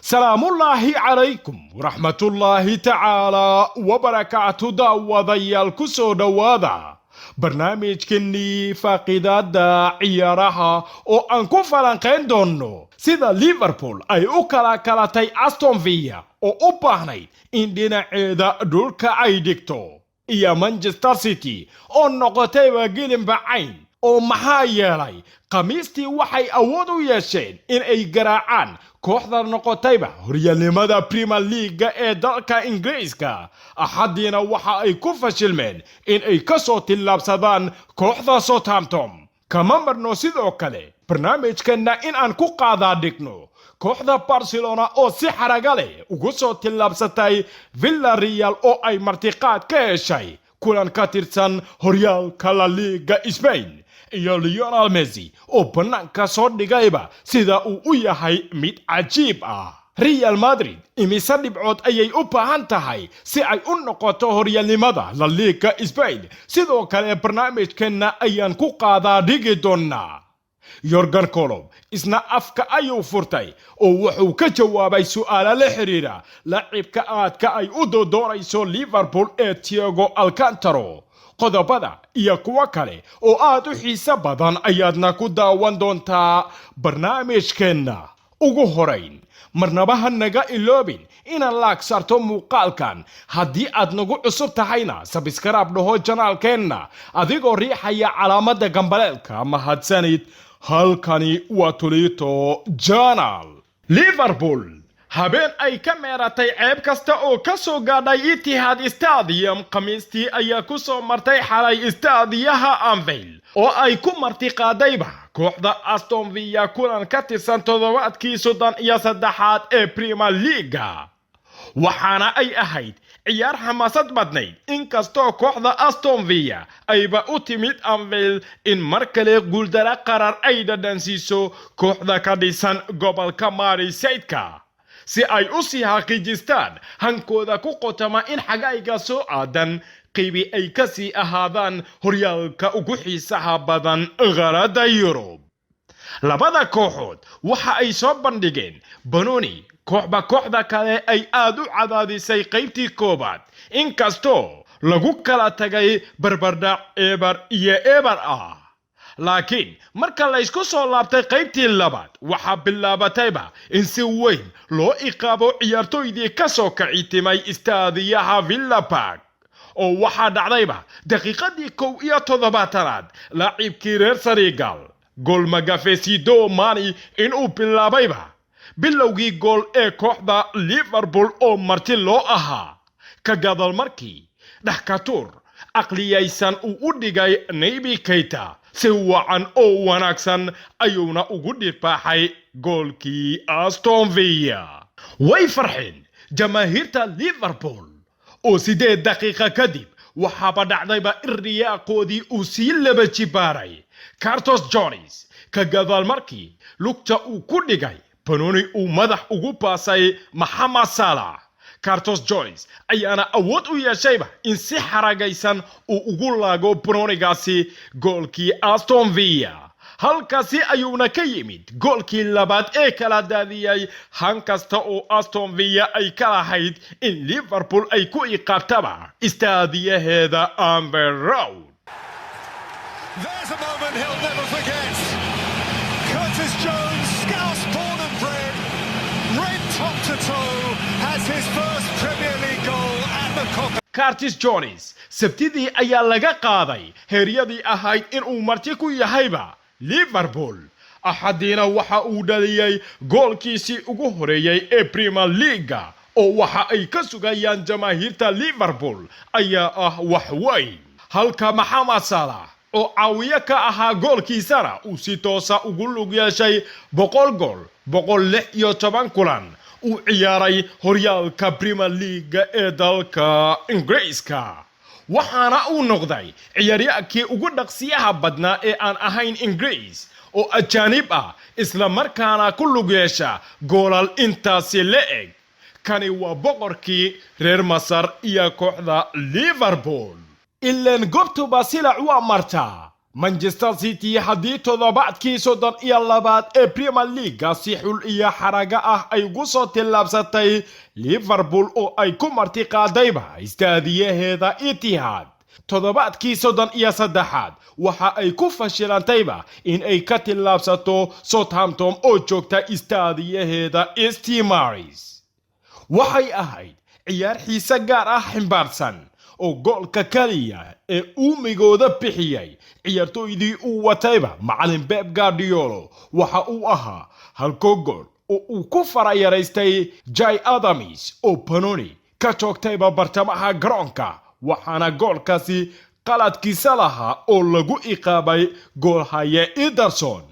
سلام الله عليكم ورحمة الله تعالى وبركاته داوضي الكسو دوادا برنامج كني فاقداد عيارها او انكو فلانقين دونو سيدا ليفربول اي اوكالا كالاتي استون فيا او اوباهني اندينا عيدا دولكا اي ديكتو يا مانشستر سيتي او نقطي وقيلن بعين oo maxaa yeelay khamiistii waxay awood u yeesheen in ay garaacaan kooxda noqotayba horyaalnimada Premier League ee dalka Ingiriiska axadiina waxa ay ku fashilmeen in ay ka soo tillaabsadaan kooxda Southampton kama marno sidoo kale barnaamijkeena in aan ku qaadaa dhigno kooxda Barcelona oo si xaraga leh ugu soo tillaabsatay Villarreal oo ay martiqaad ka heshay kulan ka tirsan horyaalka La Liga Spain iyo Lionel Messi oo banaanka soo dhigayba sida uu u yahay mid cajiib ah Real Madrid Imisa Dhibcood ayay u baahan tahay si ay u noqoto horyaalnimada La Liga Spain sidoo kale barnaamijkeena ayaan ku qaadaa dhigi doonaa Jurgen Klopp isna afka ayuu furtay oo wuxuu ka jawaabay su'aalo la xiriira laacibka aadka ay u doonayso Liverpool ee Thiago Alcantar qodobada iyo kuwa kale oo aad u xiiso badan ayaadna ku daawan doontaa barnaamijkeena ugu horeyn marnaba ha naga iloobin inaad laag sarto muuqaalkan haddii aad nagu cusub tahayna subscribe dhaho janaalkeenna adigoo riixaya calaamadda gambaleelka mahadsanid halkani waa Tulito Journal Liverpool habeen ay ka meeratay ceeb kasta oo ka soo gaadhay Etihad Stadium khamiistii ayaa ku soo martay xalay stadiyaha Anfield oo ay ku martiqaadayba kooxda Aston Villa kulan ka tirsan toddobaadkii 33 ee Premier League waxaana ay ahayd ciyaar xamaasad badnayd inkastoo kooxda Aston Villa ayba u timid Anfield in markale guuldara qarar ay dhadhansiiso kooxda ka dhisan gobolka Merseyside si ay u sii xaqiijistaan hankooda ku qotama in xagayga soo aadan qiibi ay ka sii ahaadaan horyaalka ugu xiisaha badan qaaradda Yurub labada kooxood waxa ay soo bandhigeen banooni kooxda kale ay aad u cadaadisay qaybtii koobaad inkastoo lagu kala tagay barbardhac eber ah laakiin marka la isku soo laabtay qaybtii labaad waxa bilaabatayba in si weyn loo iqaabo ciyaartoydii ka soo kacitimay istaadiyaha Villa Park oo waxa dhacdayba daqiiqadii 17aad laacibkii reer Senegal gool magafesido Mane inuu bilaabayba bilowgii gool ee kooxda Liverpool oo marti loo ahaa ka gadal markii dhaxkatuur aqliyaysan uu u dhigay Naby Keita si wacan oo wanaagsan ayuuna ugu dhirpaaxay goolkii Aston Villa way farxeen jamaahiirta Liverpool oo 8 daqiiqo kadib waxaaba dhacdayba riyaaqoodii uu sii laba jibaaray Curtis Jones ka gadal markii lugta uu ku dhigay banooni uu madax ugu baasay Mohamed Salah Curtis Jones ayaana awood u yeeshayba in si xaragaysan uu ugu laago banoonigaasi goolkii Aston Villa halkaasi ayuuna ka yimid goolkii labaad ee kala daadiyay hankasta oo Aston Villa ay ka lahayd in Liverpool ay ku iqaabtaba istaadiyaheeda Anfield Road There's a moment he'll never forget. Curtis Jones, Scouse born and bred, red top to toe, has his first Premier League goal at the Copper. Curtis Jones sabtidii ayaa laga qaaday heeryadii ahayd in uu marti ku yahayba Liverpool axadiina waxa uu dhaliyay goolkiisii ugu horeeyay ee Premier League oo waxa ay ka sugayaan jamaahiirta Liverpool ayaa ah wax weyn halka Mohamed Salah oo caawiye ka ahaa goolkiisana uu si toosa ugu lug yeeshay 100 gool 116 kulan uu ciyaaray horyaalka Premier League ee dalka Ingiriiska waxaana uu noqday ciyaaryahankii ugu dhaqsiyaha badnaa ee aan ahayn Ingiriis oo ajaanib ah isla markaana ku lug yeesha goolal intaasi le'eg kani waa boqorkii reer Masar iyo kooxda Liverpool ileen goobtuba silac waa martaa Manchester City haddii toddobaadkii 32 ee Premier League si xul iyo xaraga ah ay ugu soo tillaabsatay Liverpool oo ay ku martiqaadayba istaadiyaheeda Etihad. toddobaadkii 33 waxa ay ku fashilantayba in ay ka tillaabsato Southampton oo joogta istaadiyaheeda East. waxay ahayd ciyaar xiise gaar ah ximbaarsan oo goolka kaliya ee uumigooda bixiyay ciyaartooydii uu watayba macallin Pep Guardiola waxa uu ahaa halkoo gool oo uu ku farayaraystay Jay Adams oo Panoni ka joogtayba bartamaha garoonka waxaana goolkaasi qaladkiisa lahaa oo lagu iqaabay goolhaye Ederson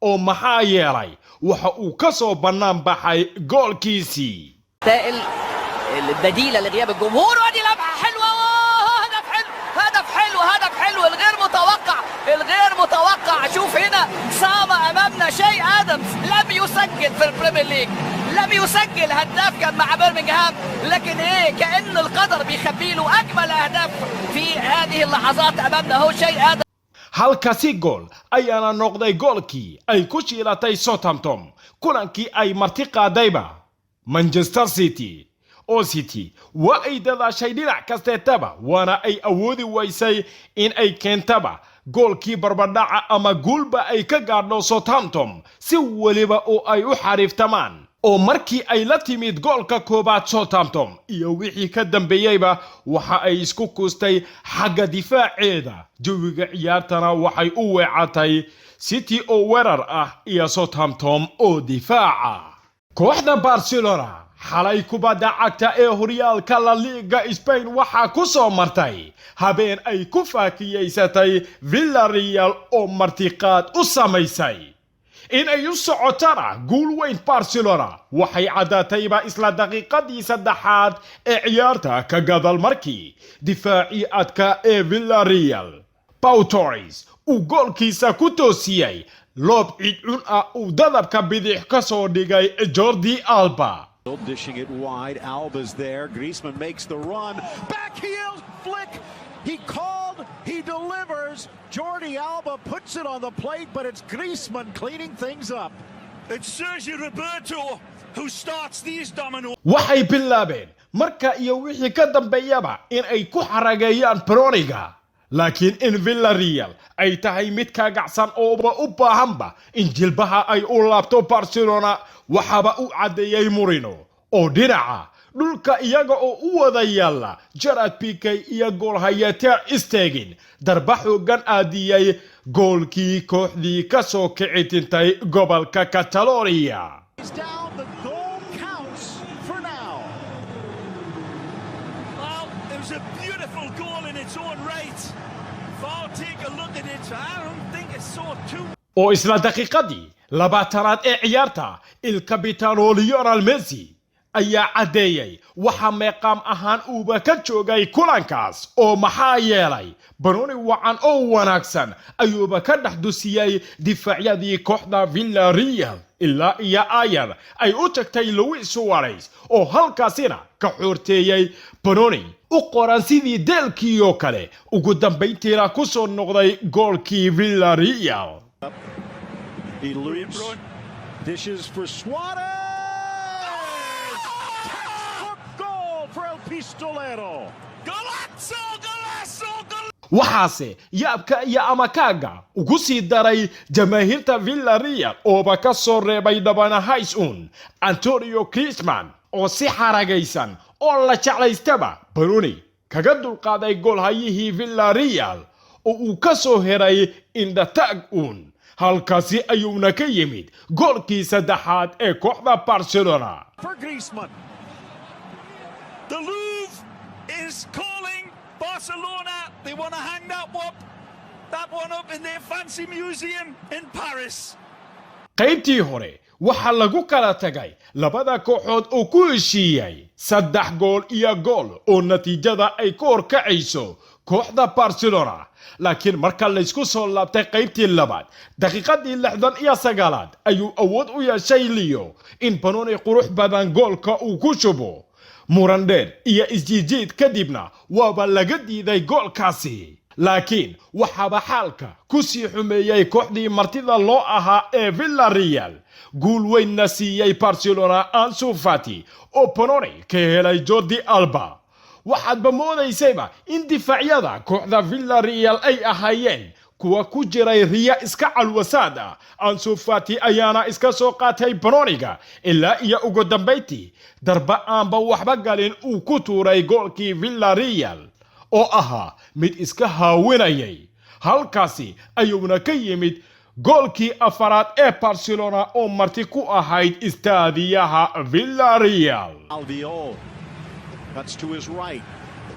oo maxaa yeelay waxa uu ka soo bannaan baxay goolkiisii البديلة لغياب الجمهور ودي لمحة حلوة هدف حلو الغير متوقع شوف هنا صام أمامنا شيء آدمز لم يسجل في البريمير ليج لم يسجل هداف كان مع برمنغهام لكن كأن القدر بيخبي له أجمل أهداف في هذه اللحظات أمامنا هو شيء آدمز halkaasi gool ayaana noqday goolkii ay ku shiilatay Southampton kulankii ay martiqaadayba Manchester City oo City waa ay dadaashay dhinac kasteetaba waana ay awoodi waysay in ay keentaba goolkii barbadhaca ama guulba ay ka gaadho Southampton si waliba oo ay u xariiftamaan oo markii ay la timid goolka koobaad Southampton iyo wixii ka dambeeyayba waxa ay isku kuustay xagga difaaceeda jawiga ciyaartana waxay u weecatay City oo weerar ah iyo Southampton oo difaaca kooxda Barcelona xalay kubadda cagta ee horyaalka La Liga Spain waxa ku soo martay habeen ay ku faakiyeysatay Villarreal oo martiqaad u samaysay in ay u socotana guul weyn Barcelona waxay cadaatayba isla daqiiqadii 3aad ee ciyaarta ka gadal markii difaacii adka ee Villarreal Pau Torres uu goolkiisa ku toosiyay loob cidcun ah uu dadabka bidix ka soo dhigay Jordi Alba. Dishing it wide, Alba's there, Griezmann makes the run, back heel flick, he called, he delivers, Jordi Alba puts it on the plate, but it's Griezmann cleaning things up. It's Sergio Roberto who starts these dominoes. waxay bilaabeen marka iyo wixii ka dambeeyaba in ay ku xarageeyaan Panoniga laakiin in Villarreal ay tahay mid ka gacsan oo u baahanba in jilbaha ay u laabto Barcelona waxaba u cadeeyay Mourinho oo dhinaca dhulka iyaga oo u wada yaala Gerard Piqué iyo goolhaye Ter Stegen darba xoogan aadiyay goolkii kooxdii ka soo kicitintay gobolka Catalonia. Beautiful goal in its own right. I'll take a look at it. I don't think it's so too. oo isla daqiiqadii 20aad ee ciyaarta il capitano Lionel Messi ayaa cadeeyay waxa meeqaam ahaan uuba ka joogay kulankaas oo maxaa yeelay Panoni wacan oo wanaagsan ayuuba ka dhaxdusiyay difaacyadii kooxda Villarreal ilaa iyo ayar ay u tagtay Luis Suarez oo halkaasina ka xoorteeyay Panoni u qoran sidii deelkii oo kale ugu dambeyntiina ku soo noqday goolkii Villarreal. He loops, dishes for Suarez! Textbook goal for El Pistolero! Golazo! waxaase yaabka iyo amakaaga ugu sii daray jamaahiirta Villarreal ooba ka soo reebay dhabana Haysun Antonio Griezmann oo si xaragaysan oo la jeclaystaba Panoni kaga dulqaaday goolhayihii Villarreal oo uu ka soo heray indhataag halkaasi ayuuna ka yimid goolkii 3aad ee kooxda Barcelona. For Griezmann. The Louvre is calling Barcelona. They want to hang that one up in their fancy museum in Paris. qaybtii hore waxa lagu kala tagay labada kooxood oo ku heshiiyay 3 gool iyo gool oo natiijada ay ka horkacayso kooxda Barcelona laakiin marka la isku soo laabtay qaybtii labaad daqiiqadii 69aad ayuu awood u yeeshay Leo in Panoni qurux badan goolka uu ku shubo muran dheer iyo isjiijiid kadibna waaba laga diiday goolkaasi laakiin waxaaba xaalka ku sii xumeeyay kooxdii martida loo ahaa ee Villarreal guul weynna siiyay Barcelona Ansu Fati oo Ponnoni ka helay Jordi Alba waxaadba moodaysayba in difaacyada kooxda Villarreal ay ahaayeen kuwa ku jiray riya iska calwasaad ah Ansu Fati ayaana iska soo qaatay Ponnoniga ilaa iyo ugu dambeyntii darba aanba waxba galin uu ku tuuray goolkii Villarreal oo ahaa mid iska haawinayay halkaasi ayuuna ka yimid goolkii afaraad ee Barcelona oo marti ku ahayd istaadiyaha Villarreal. Albiol cuts to his right,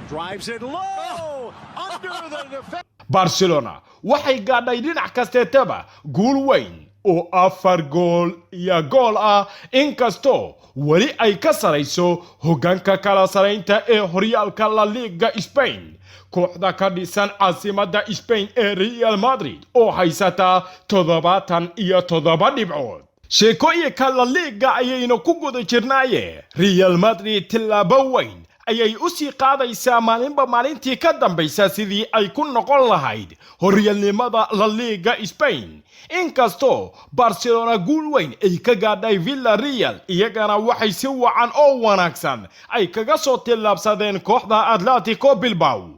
drives it low under the defense. Barcelona waxay gaadhay dhinac kasteetaba guul weyn oo 4 gool iyo gool ah inkastoo wali ay ka sarayso hoggaanka kala saraynta ee horyaalka La Liga Spain kooxda ka dhisan caasimadda Spain ee Real Madrid oo haysata 77 dhibcood. sheekooyinka La Liga ayayna ku guda jirnaaye Real Madrid tilaabo weyn ayay u sii qaadaysaa maalinba maalintii ka dambaysa sidii ay ku noqon lahayd horyaalnimada La Liga Spain inkastoo Barcelona guul weyn ay ka gaadhay Villarreal iyagana waxay si wacan oo wanaagsan ay kaga soo tilaabsadeen kooxda Atletico Bilbao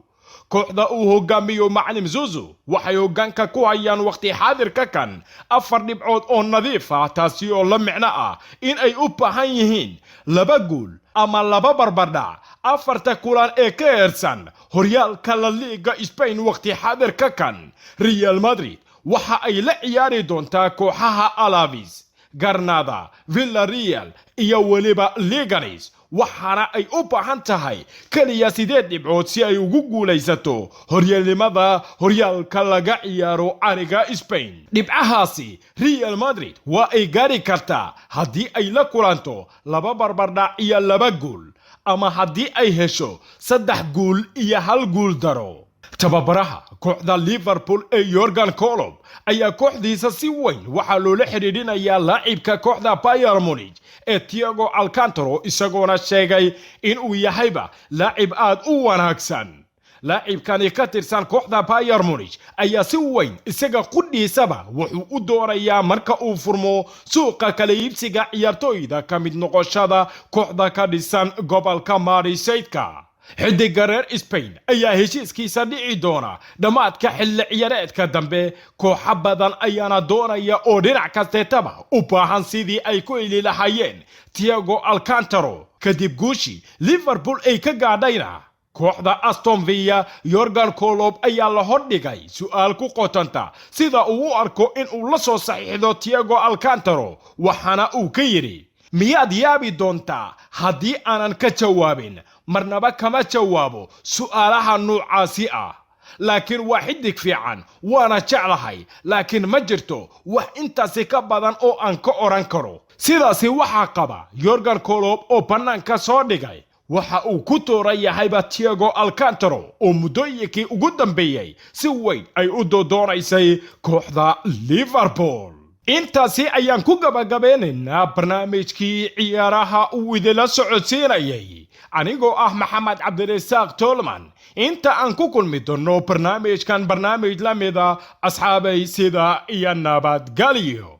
kooxda uu hogaamiyo Macallim Zuzu waxay hoggaanka ku hayaan waqti xaadirka kan 4 dhibcood oo nadiif ah taasi oo la micno ah in ay u baahan yihiin 2 guul ama 2 barbardhac 4 kulan ee ka heersan horyaalka La Liga Spain waqti xaadirka kan Real Madrid waxa ay la ciyaari doontaa kooxaha Alaves Granada Villarreal iyo waliba Leganes waxaana ay u baahan tahay kaliya 8 dhibcood si ay ugu guulaysato horyaalnimada horyaalka laga ciyaaro cariga Spain dhibcahaasi Real Madrid waa ay gaari kartaa haddii ay la kulanto 2 barbardhac iyo 2 guul ama haddii ay hesho 3 guul iyo 1 guul daro tababaraha kooxda Liverpool ee Jurgen Klopp ayaa kooxdiisa si weyn waxa loola xiriirinayaa laacibka kooxda Bayern Munich ee Thiago Alcantar isagoona sheegay in uu yahayba laacib aad u wanaagsan laacibkani ka tirsan kooxda Bayern Munich ayaa si weyn isaga qudhiisaba wuxuu u doonayaa marka uu furmo suuqa kala iibsiga ciyaartooyda ka mid noqoshada kooxda ka dhisan gobolka Madrid-ka xidiga reer Spain ayaa heshiiskiisa dhici doona dhamaadka xilli ciyaareedka dambe kooxo badan ayaana doonaya oo dhinac kasteetaba u baahan sidii ay ku ili lahaayeen Thiago Alcantar kadib guushii Liverpool ay ka gaadhayna kooxda Aston Villa Jurgen Klopp ayaa la hordhigay su'aal ku qotanta sida uu u arko in uu la soo saxiixdo Thiago Alcantar waxaana uu ka yiri miyaad yaabi doontaa haddii aanan ka jawaabin marnaba kama jawaabo su'aalaha noocaasi ah laakiin waa xidig fiican waana jeclahay laakiin ma jirto wax intaasi ka badan oo aan ka oran karo sidaasi waxaa qaba Jurgen Klopp oo banaanka soo dhigay waxa uu ku toorayahay Thiago Alcantar oo muddooyinkii ugu dambeeyay si weyn ay u doonaysay kooxda Liverpool intaasi ayaan ku gabagabeynaynaa barnaamijkii ciyaaraha uu idila socodsiinayay anigoo ah Maxamed Cabdirasaaq Tolman inta aan ku kulmi doono barnaamijkan barnaamij la mid ah asxaabay sida iyo nabadgelyo